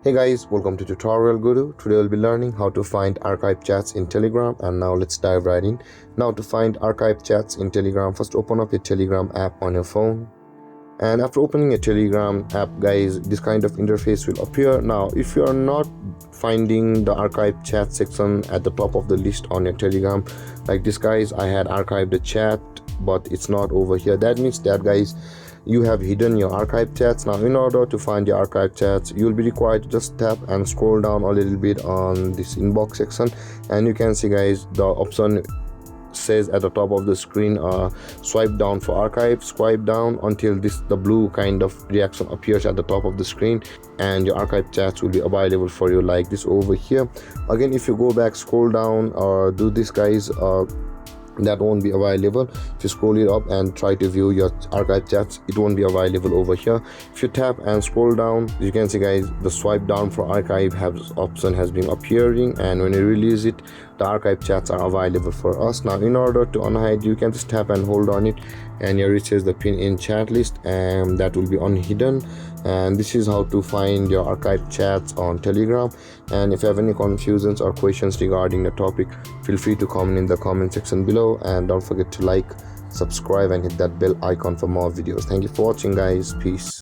Hey guys, welcome to Tutorial Guru. Today we'll be learning how to find archived chats in Telegram, and now let's dive right in. Now to find archived chats in Telegram, first open up your Telegram app on your phone. And after opening a Telegram app, guys, this kind of interface will appear. Now if you are not finding the archived chat section at the top of the list on your Telegram, like this, guys, I had archived the chat but it's not over here. That means that, guys, you have hidden your archived chats. Now in order to find your archived chats, you'll be required to just tap and scroll down a little bit on this inbox section, and you can see, guys, the option says at the top of the screen, swipe down for archive. Swipe down until the blue kind of reaction appears at the top of the screen, and your archive chats will be available for you like this over here. Again, if you go back, scroll down or do this, guys, that won't be available. If you scroll it up and try to view your archive chats, it won't be available over here. If you tap and scroll down, you can see, guys, the swipe down for archive option has been appearing, and when you release it, the archive chats are available for us. Now in order to unhide, you can just tap and hold on it, and here it says the pin in chat list, and that will be unhidden. And this is how to find your archived chats on Telegram. And if you have any confusions or questions regarding the topic, feel free to comment in the comment section below, and don't forget to like, subscribe, and hit that bell icon for more videos. Thank you for watching, guys. Peace.